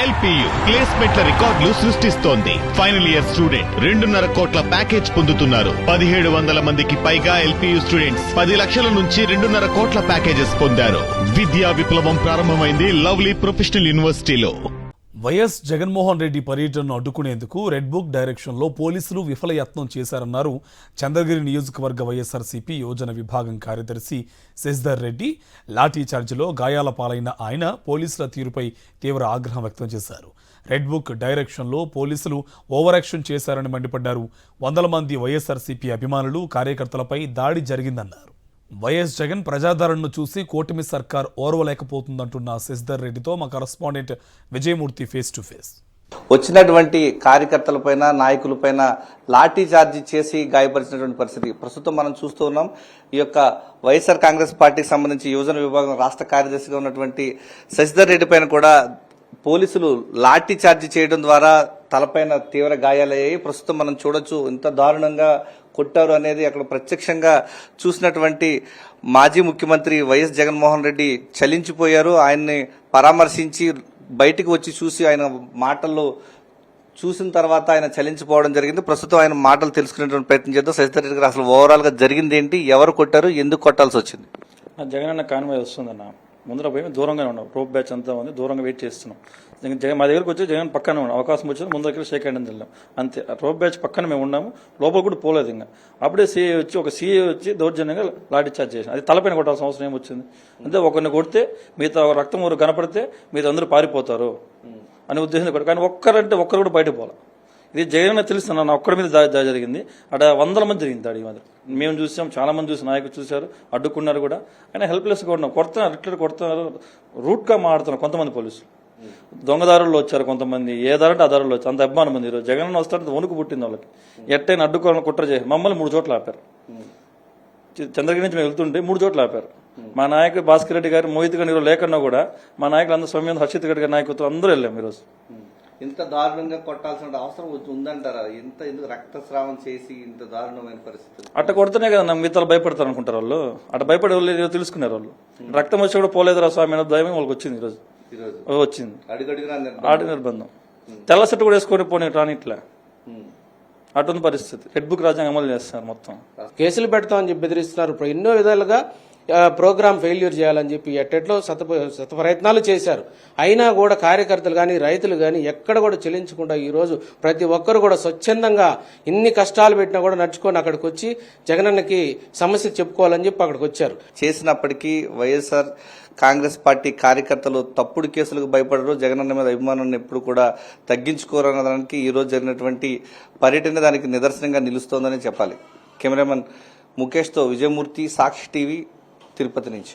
LPU ప్లేస్మెంట్ల రికార్డులు సృష్టిస్తోంది. Final year student 2.5 కోట్ల ప్యాకేజ్ పొందుతున్నారు. 1700 మందికి పైగా ఎల్పియు స్టూడెంట్స్ 10 లక్షల నుంచి 2.5 కోట్ల ప్యాకేజెస్ పొందారు. విద్యా విప్లవం ప్రారంభమైంది లవ్లీ ప్రొఫెషనల్ యూనివర్సిటీలో. వైఎస్ జగన్మోహన్ రెడ్డి పర్యటనను అడ్డుకునేందుకు రెడ్ బుక్ డైరెక్షన్లో పోలీసులు విఫలయత్నం చేశారన్నారు చంద్రగిరి నియోజకవర్గ వైఎస్ఆర్సీపీ యోజన విభాగం కార్యదర్శి శశిధర్ రెడ్డి. లాఠీ చార్జిలో గాయాల పాలైన ఆయన పోలీసుల తీరుపై తీవ్ర ఆగ్రహం వ్యక్తం చేశారు. రెడ్ బుక్ డైరెక్షన్లో పోలీసులు ఓవర్ యాక్షన్ చేశారని మండిపడ్డారు. 100 మంది వైఎస్ఆర్సీపీ అభిమానులు కార్యకర్తలపై దాడి జరిగిందన్నారు. వైఎస్ జగన్ ప్రజాదరణను చూసి కూటమి సర్కార్ ఓర్వలేకపోతుందంటున్న శశిధర్ రెడ్డితో మా correspondent Vijayamurthy face to face. వచ్చినటువంటి కార్యకర్తలపైన నాయకులపైన లాఠీ చార్జీ చేసి గాయపరిచినటువంటి పరిస్థితి ప్రస్తుతం మనం చూస్తూ ఉన్నాం. ఈ యొక్క వైఎస్ఆర్ కాంగ్రెస్ పార్టీకి సంబంధించి యోజన విభాగం రాష్ట్ర కార్యదర్శిగా ఉన్నటువంటి శశిధర్ రెడ్డి పైన కూడా పోలీసులు లాఠీ చార్జీ చేయడం ద్వారా తలపైన తీవ్ర గాయాలయ్యాయి. ప్రస్తుతం మనం చూడొచ్చు ఇంత దారుణంగా కొట్టారు అనేది అక్కడ ప్రత్యక్షంగా చూసినటువంటి మాజీ ముఖ్యమంత్రి వైఎస్ జగన్మోహన్ రెడ్డి చలించిపోయారు. ఆయన్ని పరామర్శించి బయటికి వచ్చి చూసి ఆయన మాటల్లో చూసిన తర్వాత ఆయన చలించిపోవడం జరిగింది. ప్రస్తుతం ఆయన మాటలు తెలుసుకునేటువంటి ప్రయత్నం చేద్దాం. శశిధర్ రెడ్డి గారు అసలు ఓవరాల్ గా జరిగింది ఏంటి, ఎవరు కొట్టారు, ఎందుకు కొట్టాల్సి వచ్చింది? జగన్ అన్న కాన్వాయ్ వస్తుందన్న ముందర పోయి దూరంగానే ఉన్నాం. రోప్ బ్యాచ్ అంతా ఉంది, దూరంగా వెయిట్ చేస్తున్నాం. జగన్ మా దగ్గరకు వచ్చి జగన్ పక్కనే ఉన్నాం. అవకాశం వచ్చింది ముందరికి షేక్ హ్యాండ్ అని వెళ్ళాం అంతే. రోప్ బ్యాచ్ పక్కన మేము ఉన్నాము, లోపల కూడా పోలేదు. ఇంకా అప్పుడే సీఏ వచ్చి దౌర్జన్యంగా లాఠీ చార్జ్ చేసాం. అది తలపైన కొట్టాల్సిన అవసరం ఏమొచ్చింది? అంటే ఒకరిని కొడితే మిగతా రక్తం ఊరు కనపడితే మిగతా అందరూ పారిపోతారు అనే ఉద్దేశంతో కొట్టారు. కానీ ఒక్కరు కూడా బయట పోలే. ఇది జగన్ తెలుస్తున్నా నా ఒక్కడి మీద దాడి జరిగింది. అక్కడ 100 మంది జరిగింది దాడి. మాది మేము చూసాం, చాలా మంది చూసి నాయకులు చూశారు, అడ్డుకున్నారు కూడా. ఆయన హెల్ప్లెస్గా ఉన్నాం. కొడుతున్నారు, రూట్గా మాడుతున్నారు కొంతమంది పోలీసులు. దొంగదారుల్లో వచ్చారు కొంతమంది, ఏ దారంటే ఆ దారుల్లో వచ్చారు. అంత అభిమానం మంది ఈరోజు జగన్ వస్తారంటే వణుకు పుట్టింది వాళ్ళకి. ఎట్టైనా అడ్డుకోవాలని కుట్ర చేసి మమ్మల్ని 3 చోట్ల ఆపారు. చంద్రగిరి నుంచి మేము వెళ్తుంటే 3 చోట్ల ఆపారు. మా నాయకుడు భాస్కర్ రెడ్డి గారు, మోహిత్ గారు ఈరోజు లేకన్నా కూడా మా నాయకులు అందరూ సౌమ్యం హర్షిత్ రెడ్డి గారి నాయకత్వం అందరూ వెళ్ళాం ఈరోజు. ఇంత దారుణంగా కొట్టాల్సిన అవసరం ఉందంటారా? ఎందుకు రక్తస్రావం చేసి ఇంత దారుణమైన పరిస్థితి? అట్ట కొడితేనే కదా మిగతా భయపడతారు అనుకుంటారు వాళ్ళు. అట్ట భయపడే వాళ్ళు తెలుసుకున్నారు వాళ్ళు. రక్తం వచ్చి కూడా పోలేదురా స్వామి అనే దైవం వాళ్ళకి వచ్చింది ఈరోజు. వచ్చింది ఆడి నిర్బంధం. తెల్ల సెట్ కూడా వేసుకొని పోనీ రాని ఇట్లా అటువంటి పరిస్థితి. రెడ్ బుక్ రాజ్యాంగం అమలు చేస్తున్నారు. మొత్తం కేసులు పెడతామని చెప్పి బెదిరిస్తున్నారు. ఇప్పుడు ఎన్నో విధాలుగా ప్రోగ్రామ్ ఫెయిల్యూర్ చేయాలని చెప్పి ఎట్టెట్లో శత ప్రయత్నాలు చేశారు. అయినా కూడా కార్యకర్తలు కానీ రైతులు కానీ ఎక్కడ కూడా చెల్లించకుండా ఈరోజు ప్రతి ఒక్కరు కూడా స్వచ్ఛందంగా ఇన్ని కష్టాలు పెట్టినా కూడా నడుచుకొని అక్కడికి వచ్చి జగనన్నకి సమస్య చెప్పుకోవాలని చెప్పి అక్కడికి వచ్చారు. చేసినప్పటికీ వైఎస్ఆర్ కాంగ్రెస్ పార్టీ కార్యకర్తలు తప్పుడు కేసులకు భయపడరు, జగనన్న మీద అభిమానాన్ని ఎప్పుడు కూడా తగ్గించుకోరనడానికి ఈ రోజు జరిగినటువంటి పర్యటన దానికి నిదర్శనంగా నిలుస్తోందని చెప్పాలి. కెమెరామెన్ ముఖేష్తో విజయమూర్తి, సాక్షి టీవీ, తిరుపతి నుంచి.